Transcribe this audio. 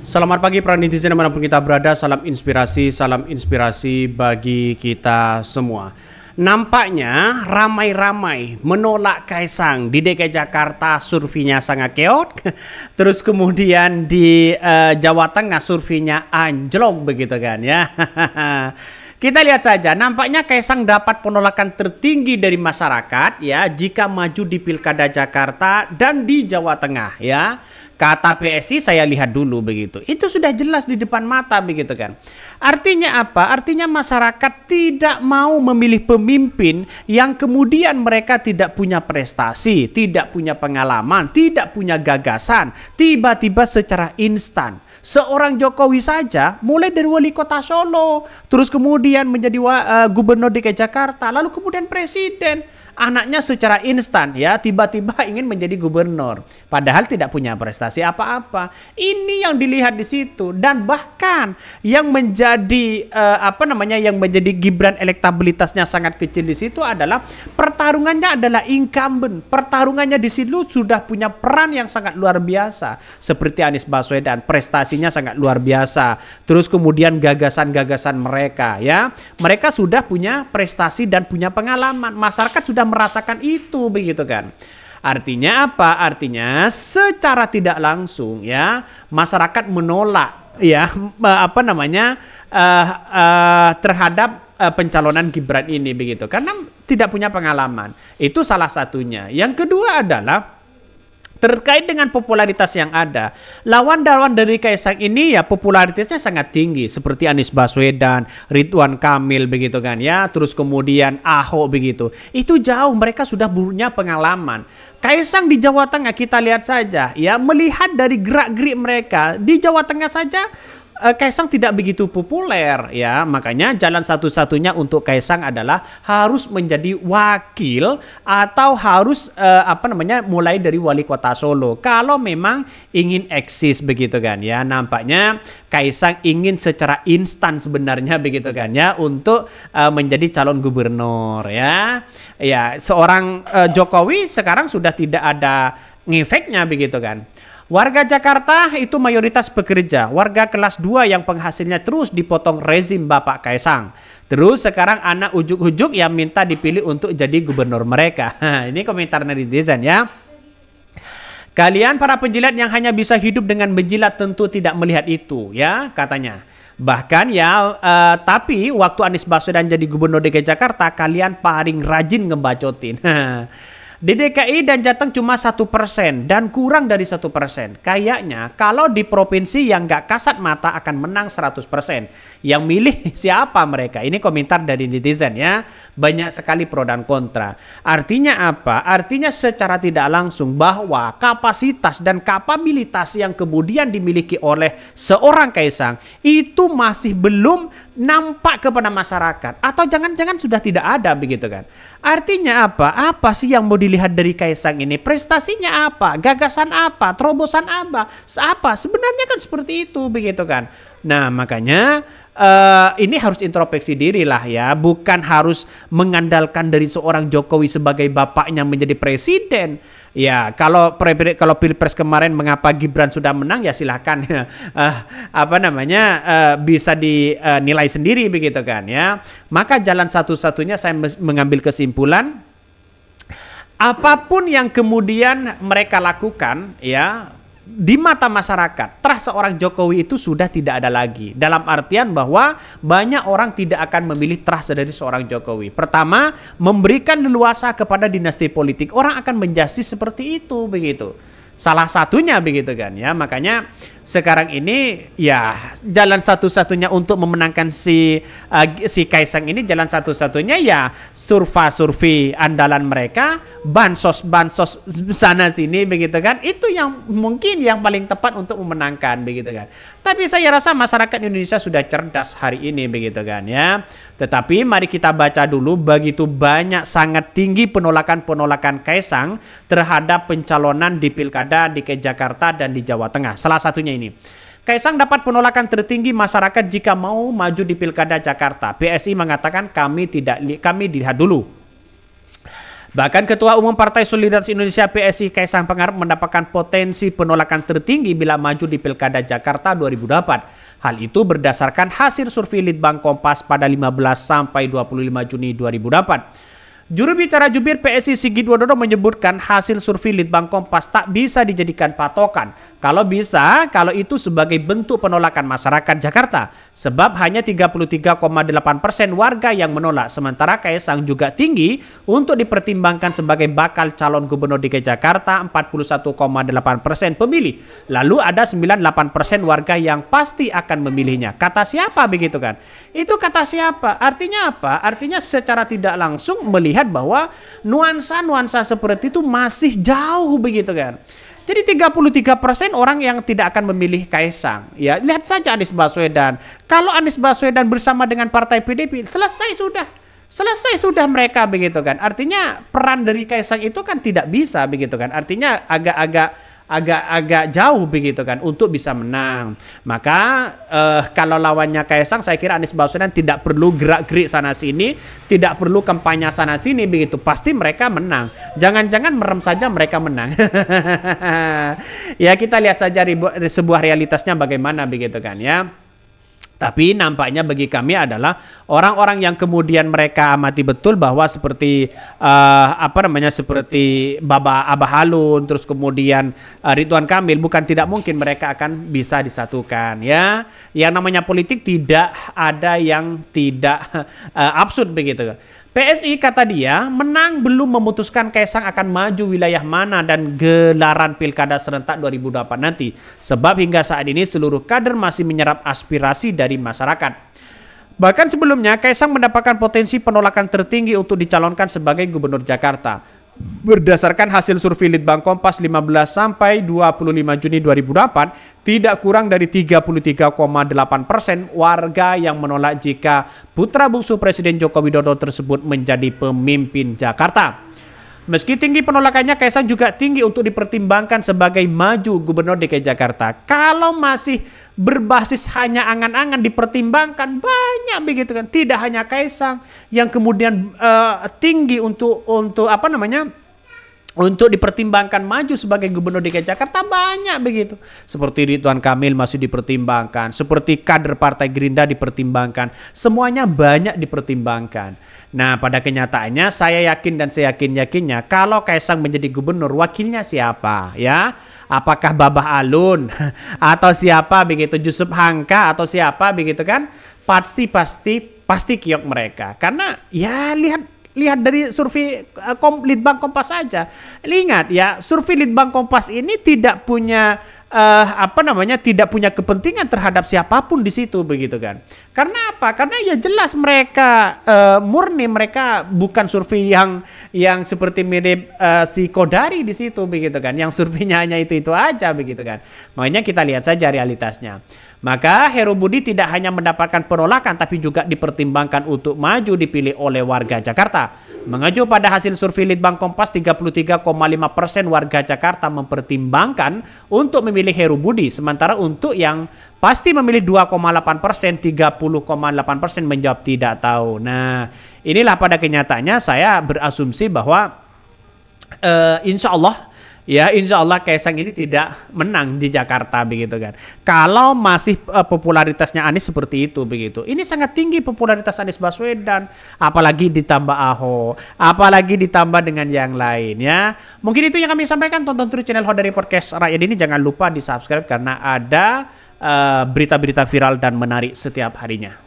Selamat pagi para netizen dimanapun kita berada, salam inspirasi bagi kita semua. Nampaknya ramai-ramai menolak Kaisang di DKI Jakarta, surveinya sangat keot. Terus kemudian di Jawa Tengah surveinya anjlok begitu kan ya. Kita lihat saja, nampaknya Kaisang dapat penolakan tertinggi dari masyarakat ya jika maju di Pilkada Jakarta dan di Jawa Tengah ya. Kata PSI saya lihat dulu begitu. Itu sudah jelas di depan mata begitu kan. Artinya apa? Artinya masyarakat tidak mau memilih pemimpin yang kemudian mereka tidak punya prestasi, tidak punya pengalaman, tidak punya gagasan, tiba-tiba secara instan. Seorang Jokowi saja mulai dari wali kota Solo, terus kemudian menjadi gubernur DKI Jakarta, lalu kemudian presiden. Anaknya secara instan ya tiba-tiba ingin menjadi gubernur, padahal tidak punya prestasi apa-apa. Ini yang dilihat di situ, dan bahkan yang menjadi yang menjadi Gibran elektabilitasnya sangat kecil di situ adalah pertarungannya adalah incumbent. Pertarungannya di situ sudah punya peran yang sangat luar biasa, seperti Anies Baswedan, prestasinya sangat luar biasa. Terus kemudian gagasan-gagasan mereka ya, mereka sudah punya prestasi dan punya pengalaman. Masyarakat sudah merasakan itu begitu kan. Artinya apa? Artinya secara tidak langsung ya masyarakat menolak ya terhadap pencalonan Gibran ini begitu karena tidak punya pengalaman. Itu salah satunya. Yang kedua adalah terkait dengan popularitas yang ada, lawan-lawan dari Kaisang ini ya popularitasnya sangat tinggi seperti Anies Baswedan, Ridwan Kamil begitu kan ya, terus kemudian Ahok begitu. Itu jauh, mereka sudah punya pengalaman. Kaisang di Jawa Tengah kita lihat saja ya, melihat dari gerak-gerik mereka di Jawa Tengah saja Kaisang tidak begitu populer ya, makanya jalan satu-satunya untuk Kaisang adalah harus menjadi wakil atau harus mulai dari wali kota Solo kalau memang ingin eksis begitu kan ya. Nampaknya Kaisang ingin secara instan sebenarnya begitu kan ya untuk menjadi calon gubernur ya. Ya, seorang Jokowi sekarang sudah tidak ada ngefeknya begitu kan. Warga Jakarta itu mayoritas pekerja, warga kelas 2 yang penghasilnya terus dipotong rezim Bapak Kaisang. Terus sekarang anak ujuk-ujuk yang minta dipilih untuk jadi gubernur mereka. Ini komentar netizen ya. Kalian para penjilat yang hanya bisa hidup dengan menjilat tentu tidak melihat itu ya katanya. Bahkan ya, tapi waktu Anies Baswedan jadi gubernur DKI Jakarta, kalian paling rajin ngebacotin. Di DKI dan Jateng cuma 1% dan kurang dari 1%. Kayaknya kalau di provinsi yang gak kasat mata akan menang 100%. Yang milih siapa mereka? Ini komentar dari netizen ya. Banyak sekali pro dan kontra. Artinya apa? Artinya secara tidak langsung bahwa kapasitas dan kapabilitas yang kemudian dimiliki oleh seorang Kaisang itu masih belum nampak kepada masyarakat. Atau jangan-jangan sudah tidak ada begitu kan. Artinya apa? Apa sih yang mau dilihat dari Kaisang ini? Prestasinya apa? Gagasan apa? Terobosan apa? Apa? Sebenarnya kan seperti itu begitu kan. Nah makanya ini harus introspeksi diri lah ya. Bukan harus mengandalkan dari seorang Jokowi sebagai bapaknya menjadi presiden. Ya kalau Pilpres kemarin mengapa Gibran sudah menang ya silahkan bisa dinilai sendiri begitu kan ya. Maka jalan satu-satunya saya mengambil kesimpulan, apapun yang kemudian mereka lakukan ya di mata masyarakat, trust seorang Jokowi itu sudah tidak ada lagi. Dalam artian bahwa banyak orang tidak akan memilih trust dari seorang Jokowi. Pertama, memberikan leluasa kepada dinasti politik. Orang akan menjustis seperti itu begitu. Salah satunya begitu kan ya. Makanya sekarang ini ya jalan satu-satunya untuk memenangkan si Kaisang ini, jalan satu-satunya ya survei andalan mereka, bansos sana sini begitu kan. Itu yang mungkin yang paling tepat untuk memenangkan begitu kan. Tapi saya rasa masyarakat Indonesia sudah cerdas hari ini begitu kan ya. Tetapi mari kita baca dulu, begitu banyak sangat tinggi penolakan Kaisang terhadap pencalonan di Pilkada DKI Jakarta dan di Jawa Tengah. Salah satunya ini, Kaisang dapat penolakan tertinggi masyarakat jika mau maju di Pilkada Jakarta. PSI mengatakan kami dilihat dulu. Bahkan Ketua Umum Partai Solidaritas Indonesia PSI Kaisang Pangarep mendapatkan potensi penolakan tertinggi bila maju di Pilkada Jakarta 2024. Hal itu berdasarkan hasil survei Litbang Kompas pada 15 sampai 25 Juni 2024. Juru bicara jubir PSI Sigit Widodo menyebutkan hasil survei Litbang Kompas tak bisa dijadikan patokan. Kalau itu sebagai bentuk penolakan masyarakat Jakarta. Sebab hanya 33,8% warga yang menolak. Sementara Kaisang juga tinggi untuk dipertimbangkan sebagai bakal calon gubernur DKI Jakarta, 41,8% pemilih. Lalu ada 98% warga yang pasti akan memilihnya. Kata siapa begitu kan? Itu kata siapa? Artinya apa? Artinya secara tidak langsung melihat bahwa nuansa-nuansa seperti itu masih jauh begitu kan. Jadi 33% orang yang tidak akan memilih Kaisang. Ya, lihat saja Anies Baswedan. Kalau Anies Baswedan bersama dengan partai PDIP, selesai sudah mereka begitu kan. Artinya peran dari Kaisang itu kan tidak bisa begitu kan. Artinya agak jauh begitu kan untuk bisa menang. Maka kalau lawannya Kaisang, saya kira Anies Baswedan tidak perlu gerak-gerik sana sini, tidak perlu kampanye sana sini begitu. Pasti mereka menang. Jangan-jangan merem saja mereka menang. Ya, kita lihat saja sebuah realitasnya bagaimana begitu kan ya. Tapi nampaknya bagi kami adalah orang-orang yang kemudian mereka amati betul bahwa seperti seperti Abah Alun, terus kemudian Ridwan Kamil, bukan tidak mungkin mereka akan bisa disatukan ya. Yang namanya politik tidak ada yang tidak absurd begitu. PSI kata dia menang belum memutuskan Kaisang akan maju wilayah mana dan gelaran Pilkada serentak 2024 nanti. Sebab hingga saat ini seluruh kader masih menyerap aspirasi dari masyarakat. Bahkan sebelumnya Kaisang mendapatkan potensi penolakan tertinggi untuk dicalonkan sebagai Gubernur Jakarta. Berdasarkan hasil survei Litbang Kompas 15 sampai 25 Juni 2008, tidak kurang dari 33,8% warga yang menolak jika putra bungsu Presiden Joko Widodo tersebut menjadi pemimpin Jakarta. Meski tinggi penolakannya, Kaisang juga tinggi untuk dipertimbangkan sebagai maju Gubernur DKI Jakarta. Kalau masih berbasis hanya angan-angan dipertimbangkan, banyak begitu kan. Tidak hanya Kaisang yang kemudian tinggi untuk dipertimbangkan maju sebagai Gubernur DKI Jakarta, banyak begitu. Seperti Ridwan Kamil masih dipertimbangkan, seperti kader Partai Gerindra dipertimbangkan, semuanya banyak dipertimbangkan. Nah, pada kenyataannya saya yakin dan saya yakinnya kalau Kaisang menjadi gubernur, wakilnya siapa ya? Apakah Babah Alun atau siapa begitu, Yusuf Hamka atau siapa begitu kan? Pasti kiok mereka. Karena ya lihat dari survei Litbang Kompas saja. Ingat ya, survei Litbang Kompas ini tidak punya tidak punya kepentingan terhadap siapapun di situ begitu kan. Karena apa? Karena ya jelas mereka murni, mereka bukan survei yang seperti mirip si Kodari di situ begitu kan. Yang surveinya hanya itu aja begitu kan. Makanya kita lihat saja realitasnya. Maka Heru Budi tidak hanya mendapatkan penolakan tapi juga dipertimbangkan untuk maju dipilih oleh warga Jakarta. Mengacu pada hasil survei Litbang Kompas, 33,5% warga Jakarta mempertimbangkan untuk memilih Heru Budi. Sementara untuk yang pasti memilih 2,8%, 30,8% menjawab tidak tahu. Nah, inilah pada kenyataannya saya berasumsi bahwa insya Allah Kaisang ini tidak menang di Jakarta begitu kan. Kalau masih popularitasnya Anies seperti itu begitu. Ini sangat tinggi popularitas Anies Baswedan, apalagi ditambah Ahok, apalagi ditambah dengan yang lain ya. Mungkin itu yang kami sampaikan. Tonton terus channel Hodari Podcast Rakyat ini, jangan lupa di-subscribe karena ada berita-berita viral dan menarik setiap harinya.